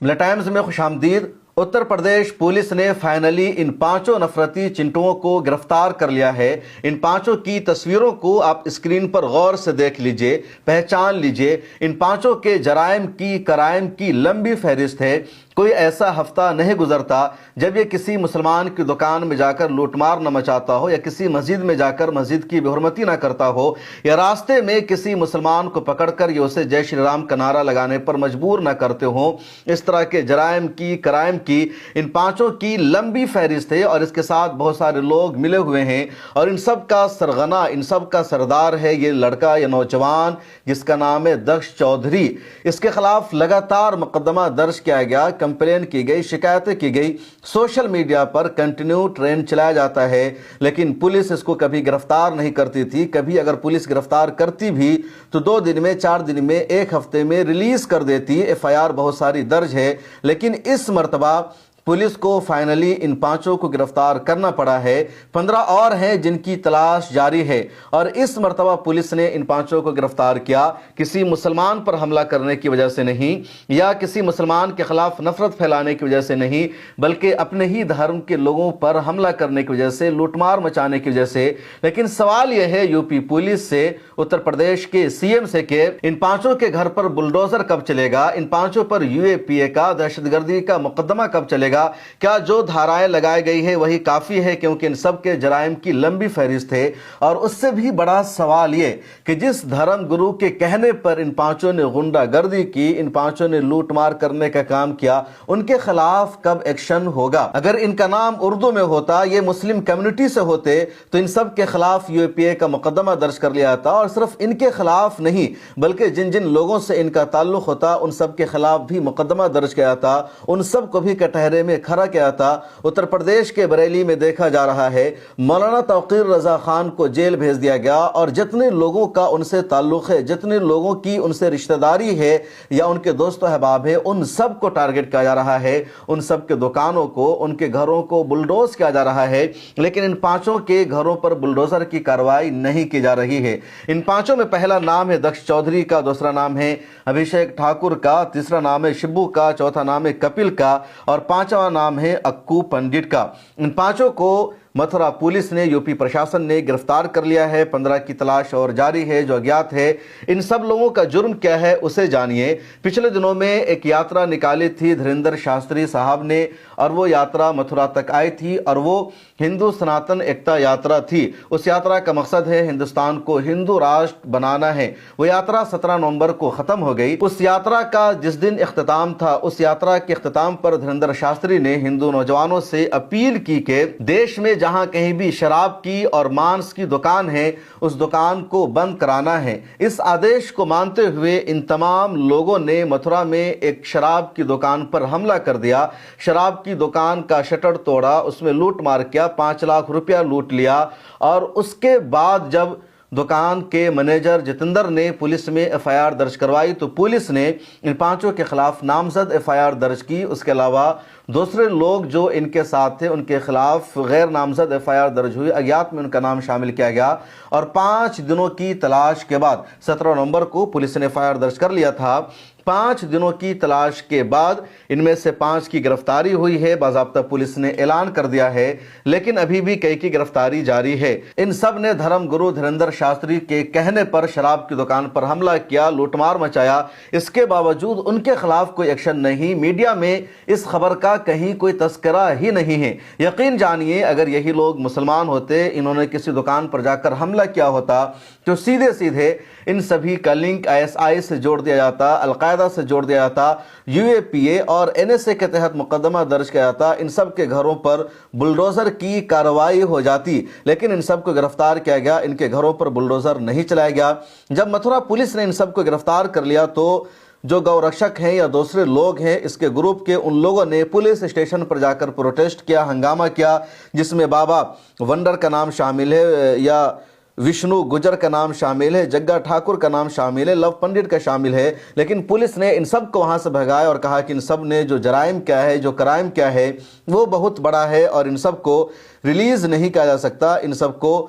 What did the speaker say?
ملا ٹائمز میں خوش آمدید۔ اتر پردیش پولیس نے فائنلی ان 5 نفرتی چنٹوؤں کو گرفتار کر لیا ہے۔ ان 5 کی تصویروں کو آپ اسکرین پر غور سے دیکھ لیجئے، پہچان لیجئے۔ ان 5 کے جرائم کی کرائم کی لمبی فہرست ہے۔ کوئی ایسا ہفتہ نہیں گزرتا جب یہ کسی مسلمان کی دکان میں جا کر لوٹ مار نہ مچاتا ہو، یا کسی مسجد میں جا کر مسجد کی بے حرمتی نہ کرتا ہو، یا راستے میں کسی مسلمان کو پکڑ کر یہ اسے جے شری رام کا نعرہ لگانے پر مجبور نہ کرتے ہوں۔ اس طرح کے جرائم کی کرائم کی ان 5 کی لمبی فہرست ہے، اور اس کے ساتھ بہت سارے لوگ ملے ہوئے ہیں، اور ان سب کا سرغنہ، ان سب کا سردار ہے یہ لڑکا یا نوجوان جس کا نام ہے دکش چودھری۔ اس کے خلاف لگاتار مقدمہ درج کیا گیا، کمپلین کی گئی، شکایتیں کی گئی، سوشل میڈیا پر کنٹینیو ٹرینڈ چلایا جاتا ہے، لیکن پولیس اس کو کبھی گرفتار نہیں کرتی تھی۔ کبھی اگر پولیس گرفتار کرتی بھی تو 2 دن میں، 4 دن میں، 1 ہفتے میں ریلیز کر دیتی۔ FIR بہت ساری درج ہے، لیکن اس مرتبہ پولیس کو فائنلی ان 5 کو گرفتار کرنا پڑا ہے۔ 15 اور ہیں جن کی تلاش جاری ہے، اور اس مرتبہ پولیس نے ان 5 کو گرفتار کیا کسی مسلمان پر حملہ کرنے کی وجہ سے نہیں، یا کسی مسلمان کے خلاف نفرت پھیلانے کی وجہ سے نہیں، بلکہ اپنے ہی دھرم کے لوگوں پر حملہ کرنے کی وجہ سے، لوٹ مار مچانے کی وجہ سے۔ لیکن سوال یہ ہے یوپی پولیس سے، اتر پردیش کے CM سے، کہ ان 5 کے گھر پر بلڈوزر کب چلے گا؟ ان 5 پر UAPA کا، دہشت گردی کا مقدمہ کب چلے گا؟ کیا جو دھارائیں لگائی گئی ہے وہی کافی ہے؟ کیونکہ ان سب کے جرائم کی لمبی فہرست ہے، اور اس سے بھی بڑا سوال یہ کہ جس دھرم گرو کے کہنے پر ان 5 نے غنڈہ گردی کی، ان 5 نے لوٹ مار کرنے کا کام کیا، ان کے خلاف کب ایکشن ہوگا؟ اگر ان کا نام اردو میں ہوتا، یہ مسلم کمیونٹی سے ہوتے، تو ان سب کے خلاف UAPA کا مقدمہ درج کر لیا جاتا، اور صرف ان کے خلاف نہیں بلکہ جن جن لوگوں سے ان کا تعلق ہوتا ان سب کے خلاف بھی مقدمہ درج کیا جاتا، ان سب کو بھی کٹہرے میں کھڑا کیا تھا۔ اتر پردیش کے بریلی میں دیکھا جا رہا ہے مولانا توقیر رضا خان کو جیل بھیج دیا گیا، اور جتنے لوگوں کا ان سے تعلق ہے، جتنے لوگوں کی ان سے رشتہ داری ہے یا ان کے دوست و احباب ہے، ان سب کو ٹارگٹ کیا جا رہا ہے، ان سب کے دکانوں کو، ان کے گھروں کو بلڈوز کیا جا رہا ہے، لیکن ان 5 کے گھروں پر بلڈوزر کی کارروائی نہیں کی جا رہی ہے۔ ان 5 میں پہلا نام ہے دکش چودھری کا، دوسرا نام ہے ابھیشیک ٹھاکر کا، تیسرا نام ہے شبو کا، چوتھا نام ہے کپل کا، اور 5واں نام ہے اکو پنڈت کا۔ ان 5 کو متھرا پولیس نے، یوپی پرشاسن نے گرفتار کر لیا ہے۔ 15 کی تلاش اور جاری ہے جو اگیات ہے۔ ان سب لوگوں کا جرم کیا ہے اسے جانیے۔ پچھلے دنوں میں ایک یاترا نکالی تھی دھریندر شاستری صاحب نے، اور وہ یاترا متھرا تک آئی تھی، اور وہ ہندو سناتن ایکتا یاترا تھی۔ اس یاترا کا مقصد ہے ہندوستان کو ہندو راشٹر بنانا ہے۔ وہ یاترا 17 نومبر کو ختم ہو گئی۔ اس یاترا کا جس دن اختتام تھا، اس یاترا کے اختتام پر دھریندر شاستری نے ہندو نوجوانوں سے اپیل کی کہ دیش میں جہاں کہیں بھی شراب کی اور مانس کی دکان ہے، اس دکان کو بند کرانا ہے۔ اس آدیش کو مانتے ہوئے ان تمام لوگوں نے متھرا میں ایک شراب کی دکان پر حملہ کر دیا۔ شراب کی دکان کا شٹر توڑا، اس میں لوٹ مار کیا، 5 لاکھ روپیہ لوٹ لیا، اور اس کے بعد جب دکان کے منیجر جتندر نے پولیس میں FIR درج کروائی تو پولیس نے ان 5 کے خلاف نامزد FIR درج کی۔ اس کے علاوہ دوسرے لوگ جو ان کے ساتھ تھے ان کے خلاف غیر نامزد FIR درج ہوئی، اگیات میں ان کا نام شامل کیا گیا، اور 5 دنوں کی تلاش کے بعد 17 نومبر کو پولیس نے FIR درج کر لیا تھا۔ 5 دنوں کی تلاش کے بعد ان میں سے 5 کی گرفتاری ہوئی ہے، باضابطہ پولیس نے اعلان کر دیا ہے، لیکن ابھی بھی کئی کی گرفتاری جاری ہے۔ ان سب نے دھرم گرو دھریندر شاستری کے کہنے پر شراب کی دکان پر حملہ کیا، لوٹ مار مچایا۔ اس کے باوجود ان کے خلاف کوئی ایکشن نہیں، میڈیا میں اس خبر کا کہیں کوئی تذکرہ ہی نہیں ہے۔ یقین جانیے اگر یہی لوگ مسلمان ہوتے، انہوں نے کسی دکان پر جا کر حملہ کیا ہوتا، تو سیدھے سیدھے ان سبھی کا لنک ISI سے جوڑ دیا جاتا، القاعدہ سے جوڑ دیا جاتا، UAPA اور NSA کے تحت مقدمہ درج کیا جاتا، ان سب کے گھروں پر بلڈوزر کی کارروائی ہو جاتی، لیکن ان سب کو گرفتار کیا گیا، ان کے گھروں پر بلڈوزر نہیں چلایا گیا۔ جب متھرا پولیس نے ان سب کو گرفتار کر لیا تو جو گو رکشک ہیں یا دوسرے لوگ ہیں اس کے گروپ کے، ان لوگوں نے پولیس اسٹیشن پر جا کر پروٹیسٹ کیا، ہنگامہ کیا، جس میں بابا ونڈر کا نام شامل ہے، یا وشنو گجر کا نام شامل ہے، جگا ٹھاکر کا نام شامل ہے، لو پنڈت کا شامل ہے، لیکن پولیس نے ان سب کو وہاں سے بھگایا اور کہا کہ ان سب نے جو جرائم کیا ہے، جو کرائم کیا ہے وہ بہت بڑا ہے، اور ان سب کو ریلیز نہیں کیا جا سکتا، ان سب کو